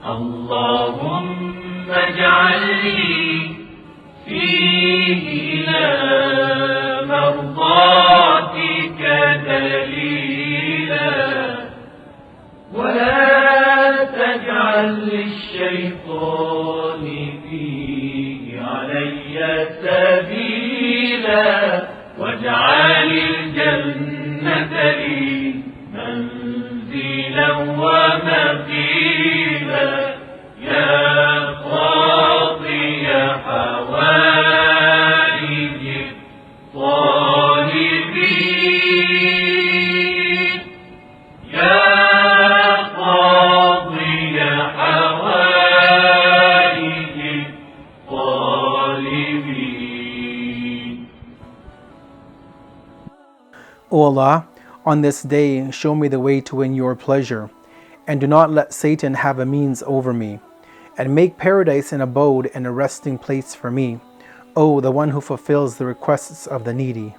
اللهم اجعل لي فيه إلى مرضاتك دليلا ولا تجعل للشيطان فيه علي سبيلا واجعل الجنة لي منزلا ومقيلا يا قاضي حوائج الطالبين يا قاضي حوائج الطالبين. O Allah, on this day, show me the way to win your pleasure, and do not let Satan have a means over me, and make paradise an abode and a resting place for me, O the one who fulfills the requests of the needy.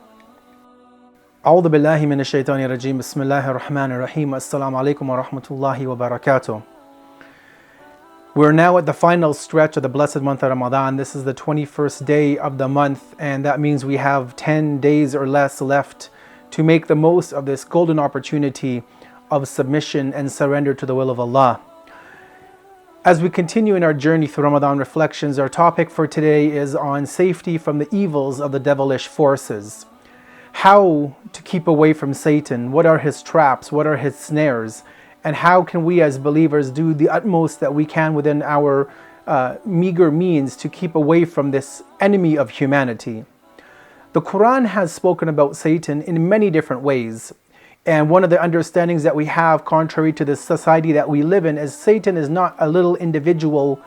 A'udhu billahi minash shaitani rajim. Bismillahir rahmanir rahim. Assalamu alaikum wa rahmatullahi wa barakatuh. We're now at the final stretch of the Blessed Month of Ramadan. This is the 21st day of the month, and that means we have 10 days or less left to make the most of this golden opportunity of submission and surrender to the will of Allah. As we continue in our journey through Ramadan Reflections, our topic for today is on safety from the evils of the devilish forces. How to keep away from Satan, what are his traps, what are his snares, and how can we as believers do the utmost that we can within our meager means to keep away from this enemy of humanity. The Quran has spoken about Satan in many different ways. And one of the understandings that we have, contrary to the society that we live in, is Satan is not a little individual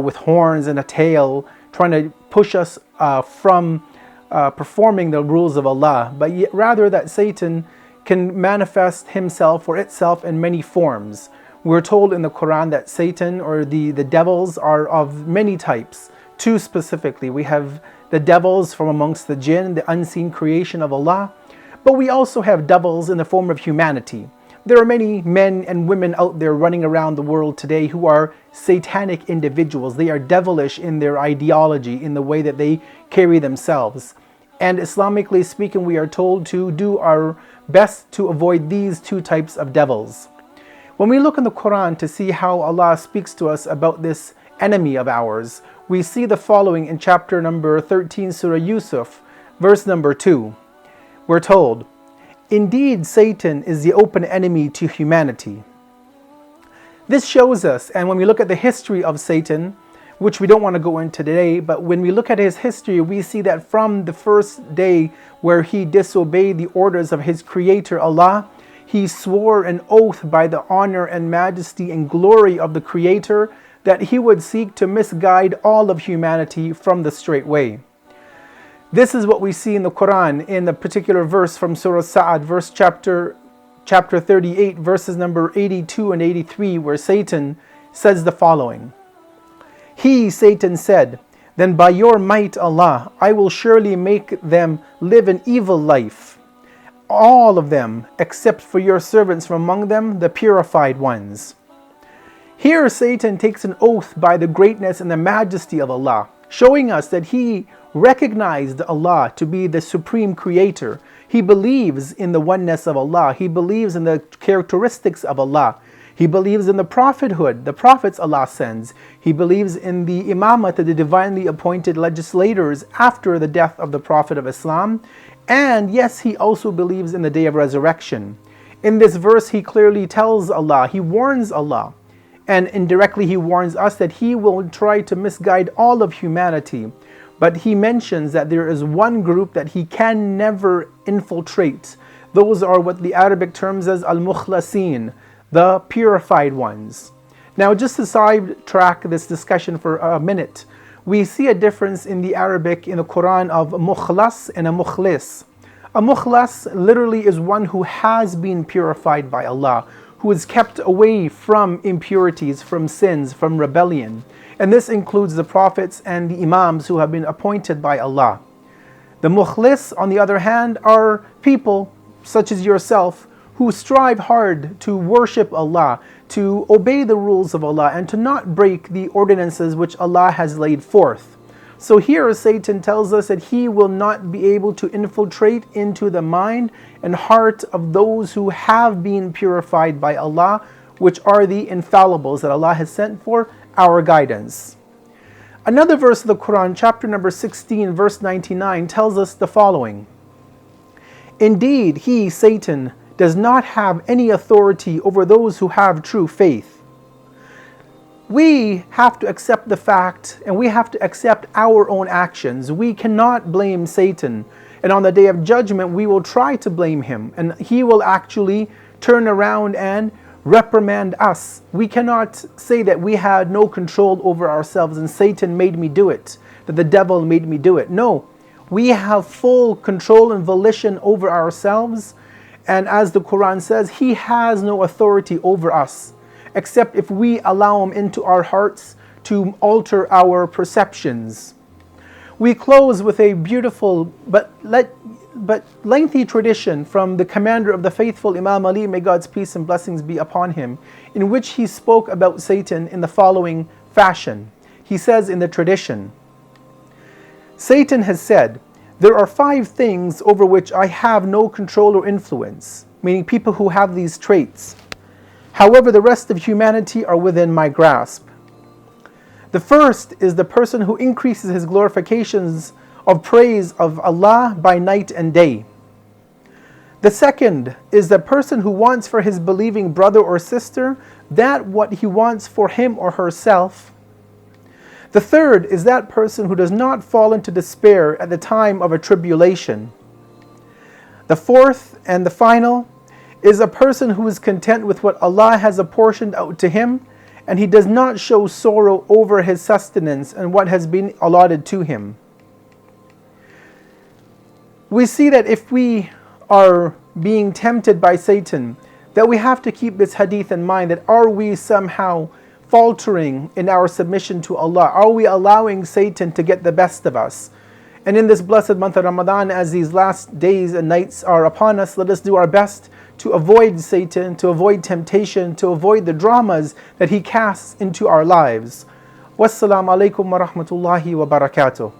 with horns and a tail trying to push us from performing the rules of Allah, but yet rather that Satan can manifest himself or itself in many forms. We're told in the Quran that Satan or the devils are of many types. Two specifically. We have the devils from amongst the jinn, the unseen creation of Allah, but we also have devils in the form of humanity. There are many men and women out there running around the world today who are satanic individuals. They are devilish in their ideology, in the way that they carry themselves. And Islamically speaking, we are told to do our best to avoid these two types of devils. When we look in the Quran to see how Allah speaks to us about this enemy of ours, we see the following in chapter number 13, Surah Yusuf, verse number 2. We're told, "Indeed, Satan is the open enemy to humanity." This shows us, and when we look at the history of Satan, which we don't want to go into today, but when we look at his history, we see that from the first day where he disobeyed the orders of his creator Allah, he swore an oath by the honor and majesty and glory of the creator that he would seek to misguide all of humanity from the straight way. This is what we see in the Quran in the particular verse from Surah Sa'ad, chapter 38, verses number 82 and 83, where Satan says the following. He, Satan, said, "Then by your might, Allah, I will surely make them live an evil life, all of them, except for your servants from among them, the purified ones." Here Satan takes an oath by the greatness and the majesty of Allah, showing us that he recognized Allah to be the supreme creator. He believes in the oneness of Allah. He believes in the characteristics of Allah. He believes in the prophethood, the prophets Allah sends. He believes in the imamat, the divinely appointed legislators after the death of the Prophet of Islam. And yes, he also believes in the day of resurrection. In this verse, he clearly tells Allah, he warns Allah, and indirectly he warns us that he will try to misguide all of humanity. But he mentions that there is one group that he can never infiltrate. Those are what the Arabic terms as al-mukhlasin, the purified ones. Now, just to sidetrack this discussion for a minute, we see a difference in the Arabic in the Quran of mukhlas and a mukhlis. A mukhlas literally is one who has been purified by Allah, who is kept away from impurities, from sins, from rebellion. And this includes the prophets and the imams who have been appointed by Allah. The mukhlis, on the other hand, are people such as yourself who strive hard to worship Allah, to obey the rules of Allah, and to not break the ordinances which Allah has laid forth. So here Satan tells us that he will not be able to infiltrate into the mind and heart of those who have been purified by Allah, which are the infallibles that Allah has sent for our guidance. Another verse of the Quran, chapter number 16, verse 99, tells us the following. Indeed, he, Satan, does not have any authority over those who have true faith. We have to accept the fact, and we have to accept our own actions. We cannot blame Satan. And on the day of judgment, we will try to blame him, and he will actually turn around and reprimand us. We cannot say that we had no control over ourselves and Satan made me do it, that the devil made me do it. No, we have full control and volition over ourselves. And as the Quran says, he has no authority over us, except if we allow him into our hearts to alter our perceptions. We close with a beautiful but lengthy tradition from the commander of the faithful, Imam Ali, may God's peace and blessings be upon him, in which he spoke about Satan in the following fashion. He says in the tradition, Satan has said, there are 5 things over which I have no control or influence, meaning people who have these traits. However, the rest of humanity are within my grasp. The first is the person who increases his glorifications of praise of Allah by night and day. The second is the person who wants for his believing brother or sister that what he wants for him or herself. The third is that person who does not fall into despair at the time of a tribulation. The fourth and the final is a person who is content with what Allah has apportioned out to him, and he does not show sorrow over his sustenance and what has been allotted to him. We see that if we are being tempted by Satan, that we have to keep this hadith in mind, that are we somehow faltering in our submission to Allah? Are we allowing Satan to get the best of us? And in this blessed month of Ramadan, as these last days and nights are upon us, let us do our best to avoid Satan, to avoid temptation, to avoid the dramas that he casts into our lives. Wassalamu alaikum wa rahmatullahi wa barakatuh.